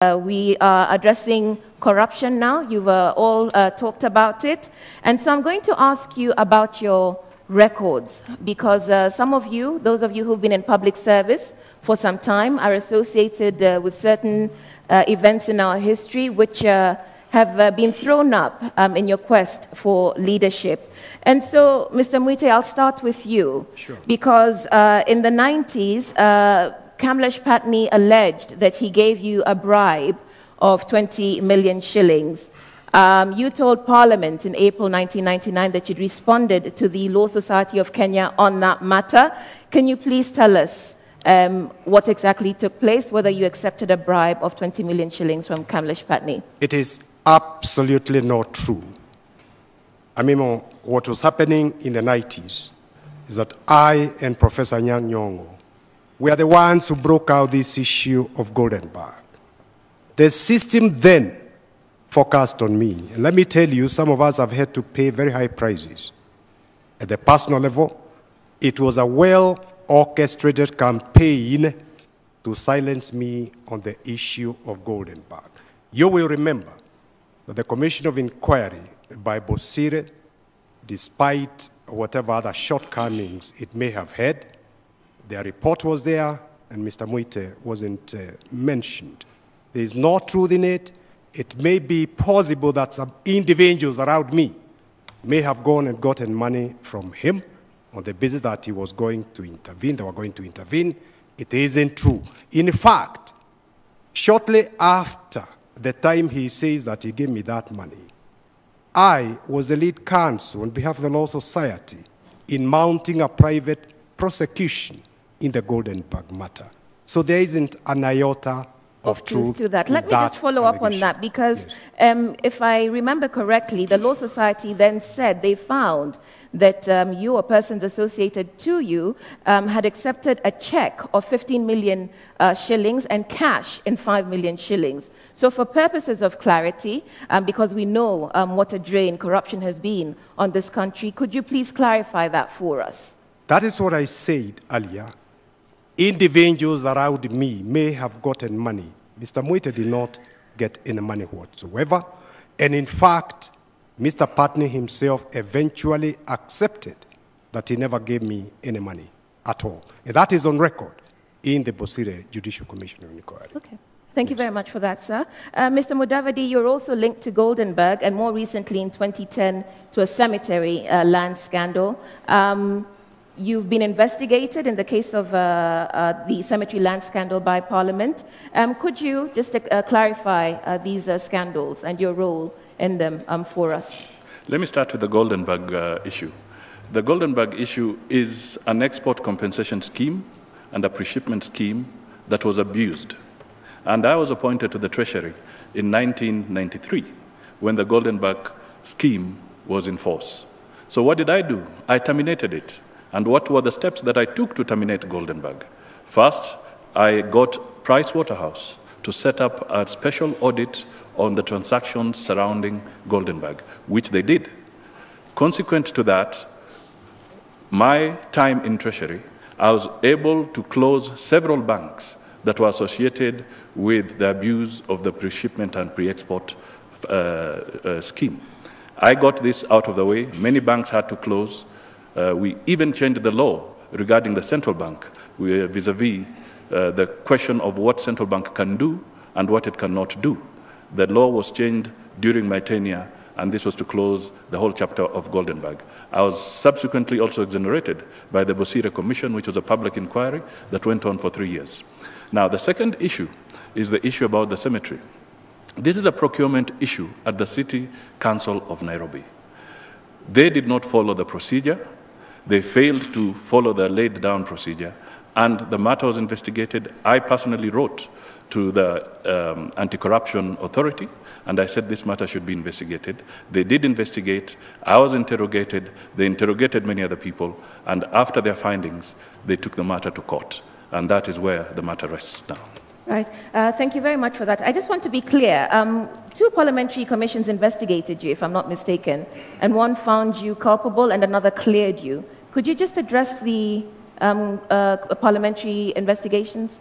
We are addressing corruption now. You've all talked about it. And so I'm going to ask you about your records, because some of you, those of you who've been in public service for some time, are associated with certain events in our history which have been thrown up in your quest for leadership. And so, Mr. Mwite, I'll start with you. Sure. Because in the 90s, Kamlesh Patni alleged that he gave you a bribe of 20 million shillings. You told Parliament in April 1999 that you'd responded to the Law Society of Kenya on that matter. Can you please tell us what exactly took place, whether you accepted a bribe of 20 million shillings from Kamlesh Patni? It is absolutely not true. I mean, what was happening in the 90s is that I and Professor Anyang' Nyong'o were the ones who broke out this issue of Goldenberg. The system then focused on me. And let me tell you, some of us have had to pay very high prices. At the personal level, it was a well-orchestrated campaign to silence me on the issue of Goldenberg. You will remember that the Commission of Inquiry by Bosire, despite whatever other shortcomings it may have had, their report was there, and Mr. Mwite wasn't mentioned. There is no truth in it. It may be possible that some individuals around me may have gone and gotten money from him on the basis that he was going to intervene, they were going to intervene. It isn't true. In fact, shortly after the time he says that he gave me that money, I was the lead counsel on behalf of the Law Society in mounting a private prosecution in the Goldenberg matter. So there isn't an iota of truth to that. Let me just follow up on that, because yes, if I remember correctly, the Law Society then said they found that you or persons associated to you had accepted a check of 15 million shillings and cash in 5 million shillings. So for purposes of clarity, because we know what a drain corruption has been on this country, could you please clarify that for us? That is what I said earlier. Individuals around me may have gotten money. Mr. Mwite did not get any money whatsoever. And in fact, Mr. Patni himself eventually accepted that he never gave me any money at all. And that is on record in the Bosire Judicial Commission of Inquiry. Okay. Thank you very much for that, sir. Mr. Mudavadi, you're also linked to Goldenberg, and more recently in 2010 to a cemetery land scandal. You've been investigated in the case of the cemetery land scandal by Parliament. Could you just clarify these scandals and your role in them for us? Let me start with the Goldenberg issue. The Goldenberg issue is an export compensation scheme and a pre-shipment scheme that was abused. And I was appointed to the Treasury in 1993 when the Goldenberg scheme was in force. So what did I do? I terminated it. And what were the steps that I took to terminate Goldenberg? First, I got Pricewaterhouse to set up a special audit on the transactions surrounding Goldenberg, which they did. Consequent to that, my time in Treasury, I was able to close several banks that were associated with the abuse of the pre-shipment and pre-export scheme. I got this out of the way. Many banks had to close. We even changed the law regarding the central bank vis-a-vis the question of what central bank can do and what it cannot do. The law was changed during my tenure, and this was to close the whole chapter of Goldenberg. I was subsequently also exonerated by the Bosire Commission, which was a public inquiry that went on for 3 years. Now, the second issue is the issue about the cemetery. This is a procurement issue at the City Council of Nairobi. They did not follow the procedure. They failed to follow the laid down procedure, and the matter was investigated. I personally wrote to the Anti-Corruption Authority, and I said this matter should be investigated. They did investigate. I was interrogated. They interrogated many other people, and after their findings, they took the matter to court, and that is where the matter rests now. Right. Thank you very much for that. I just want to be clear. 2 parliamentary commissions investigated you, if I'm not mistaken, and one found you culpable and another cleared you. Could you just address the parliamentary investigations?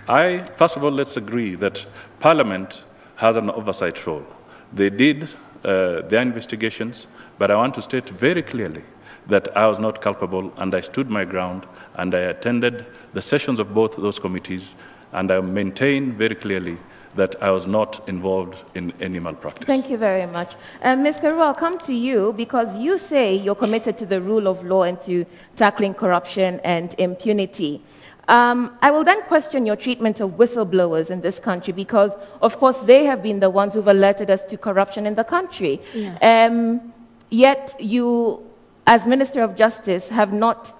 First of all, let's agree that Parliament has an oversight role. They did their investigations, but I want to state very clearly that I was not culpable, and I stood my ground, and I attended the sessions of both those committees, and I maintain very clearly that I was not involved in any malpractice. Thank you very much. Ms. Karua, I'll come to you because you say you're committed to the rule of law and to tackling corruption and impunity. I will then question your treatment of whistleblowers in this country because, of course, they have been the ones who've alerted us to corruption in the country. Yeah. Yet you, as Minister of Justice, have not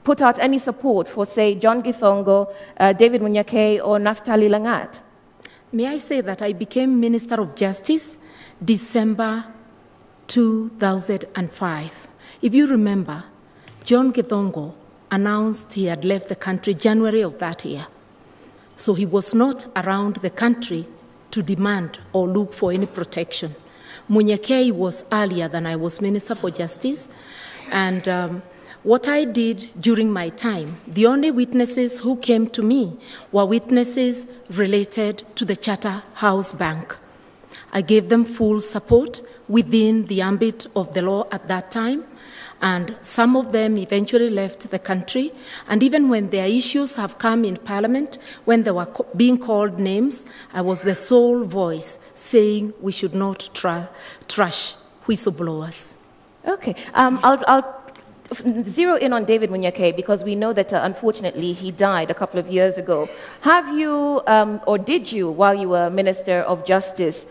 put out any support for, say, John Githongo, David Munyake, or Naftali Langat. May I say that I became Minister of Justice December 2005. If you remember, John Githongo announced he had left the country January of that year. So he was not around the country to demand or look for any protection. Munyake was earlier than I was Minister for Justice. And what I did during my time, the only witnesses who came to me were witnesses related to the Charterhouse Bank. I gave them full support within the ambit of the law at that time. And some of them eventually left the country. And even when their issues have come in Parliament, when they were being called names, I was the sole voice saying we should not trash whistleblowers. Okay, I'll zero in on David Munyake because we know that unfortunately he died a couple of years ago. Have you, or did you, while you were Minister of Justice,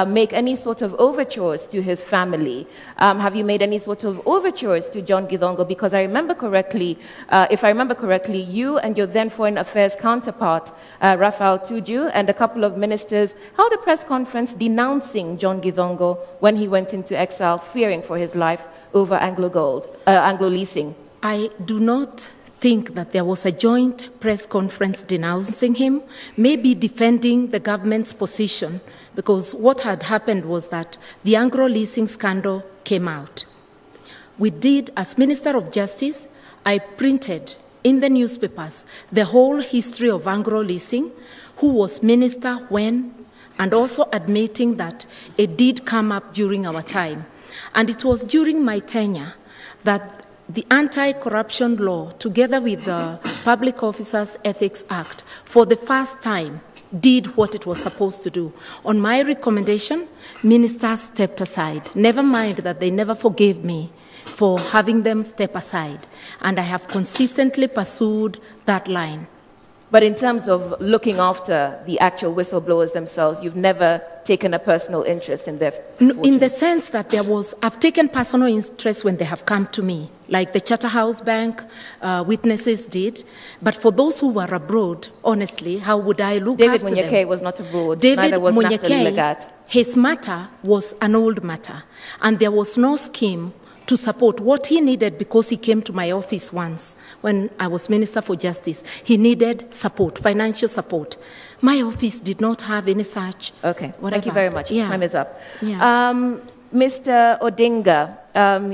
make any sort of overtures to his family? Have you made any sort of overtures to John Githongo? Because I remember correctly, if I remember correctly, you and your then Foreign Affairs counterpart, Raphael Tuju, and a couple of ministers held a press conference denouncing John Githongo when he went into exile, fearing for his life over Anglo Leasing. I do not think that there was a joint press conference denouncing him, maybe defending the government's position, because what had happened was that the Anglo Leasing scandal came out. We did, as Minister of Justice, I printed in the newspapers the whole history of Anglo Leasing, who was minister when, and also admitting that it did come up during our time. And it was during my tenure that the Anti-Corruption Law, together with the Public Officers Ethics Act, for the first time did what it was supposed to do. On my recommendation, ministers stepped aside. Never mind that they never forgave me for having them step aside. And I have consistently pursued that line. But in terms of looking after the actual whistleblowers themselves, you've never taken a personal interest in their fortune? In the sense that I've taken personal interest when they have come to me, like the Charterhouse Bank witnesses did. But for those who were abroad, honestly, how would I look after them? David Munyake was not abroad. David Neither was Naftali Munyake, Lagat. his matter was an old matter, and there was no scheme to support what he needed because he came to my office once when I was Minister for Justice. He needed support, financial support. My office did not have any such. Okay, whatever. Thank you very much. Yeah. Time is up. Yeah. Mr. Odinga,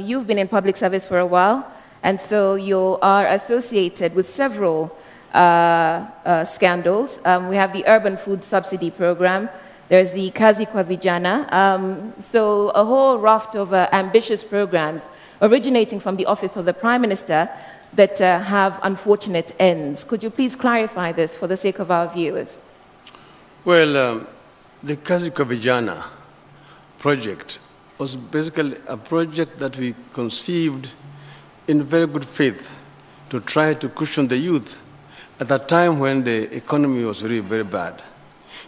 you've been in public service for a while, and so you are associated with several scandals. We have the Urban Food Subsidy Program. There's the Kazi kwa Vijana. So a whole raft of ambitious programs originating from the office of the Prime Minister that have unfortunate ends. Could you please clarify this for the sake of our viewers? Well, the Kazi kwa Vijana project was basically a project that we conceived in very good faith to try to cushion the youth at a time when the economy was really very bad.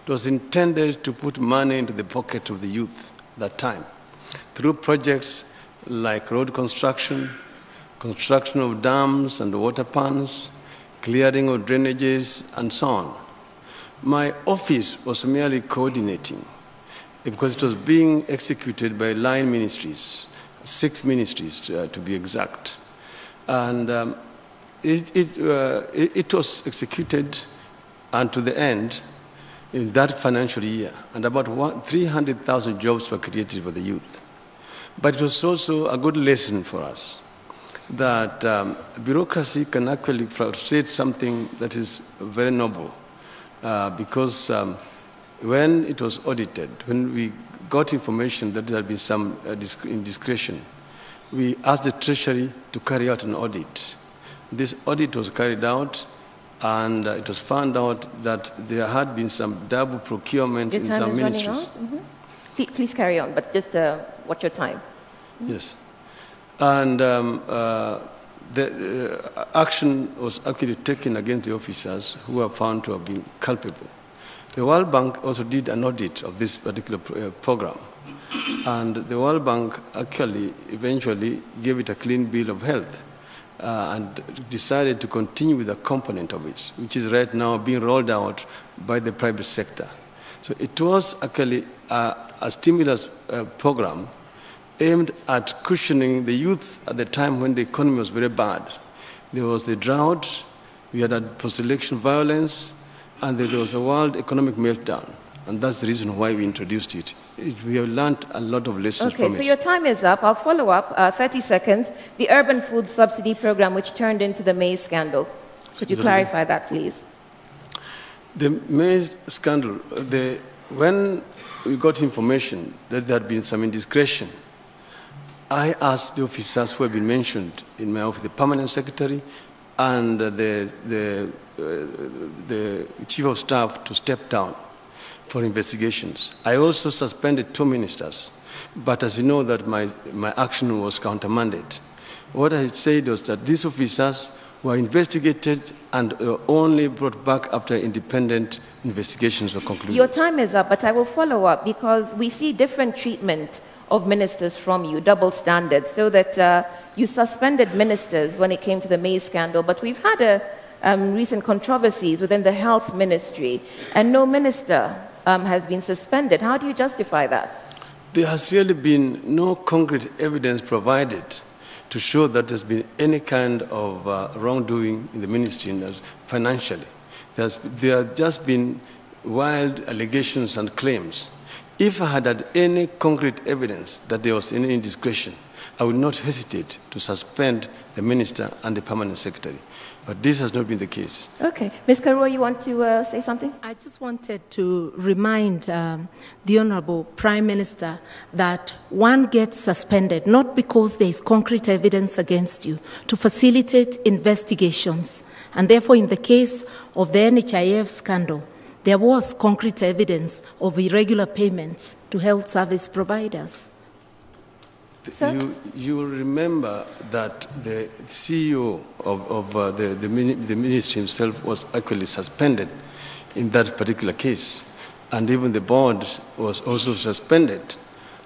It was intended to put money into the pocket of the youth at that time through projects like road construction, construction of dams and water pans, clearing of drainages, and so on. My office was merely coordinating because it was being executed by line ministries, 6 ministries to be exact. And it was executed unto the end in that financial year, and about 300,000 jobs were created for the youth. But it was also a good lesson for us. that bureaucracy can actually frustrate something that is very noble, because when it was audited, when we got information that there had been some indiscretion, we asked the Treasury to carry out an audit. This audit was carried out, and it was found out that there had been some double procurement in some ministries. Please carry on, but just watch your time. Yes. And the action was actually taken against the officers who were found to have been culpable. The World Bank also did an audit of this particular program. And the World Bank actually eventually gave it a clean bill of health and decided to continue with a component of it, which is right now being rolled out by the private sector. So it was actually a stimulus program aimed at cushioning the youth at the time when the economy was very bad. There was the drought, we had a post-election violence, and there was a world economic meltdown. And that's the reason why we introduced it. We have learned a lot of lessons from it. Okay, so your time is up. I'll follow up, 30 seconds. The urban food subsidy program, which turned into the maize scandal. Could you clarify that, please? The maize scandal, when we got information that there had been some indiscretion, I asked the officers who have been mentioned in my office, the permanent secretary and the chief of staff, to step down for investigations. I also suspended 2 ministers, but as you know that my action was countermanded. What I said was that these officers were investigated and only brought back after independent investigations were concluded. Your time is up, but I will follow up because we see different treatment of ministers from you, double standards, so that you suspended ministers when it came to the maize scandal, but we've had recent controversies within the health ministry, and no minister has been suspended. How do you justify that? There has really been no concrete evidence provided to show that there's been any kind of wrongdoing in the ministry financially. There have just been wild allegations and claims. If I had any concrete evidence that there was any indiscretion, I would not hesitate to suspend the minister and the permanent secretary. But this has not been the case. Okay. Ms. Karua, you want to say something? I just wanted to remind the Honorable Prime Minister that one gets suspended not because there is concrete evidence against you, to facilitate investigations. And therefore, in the case of the NHIF scandal, there was concrete evidence of irregular payments to health service providers. You will remember that the CEO of the ministry himself was actually suspended in that particular case, and even the board was also suspended.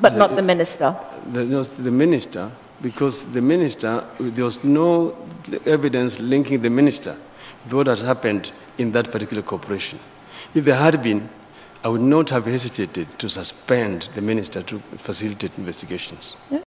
But not the minister? The minister, because the minister, there was no evidence linking the minister with what had happened in that particular corporation. If there had been, I would not have hesitated to suspend the minister to facilitate investigations. Yeah.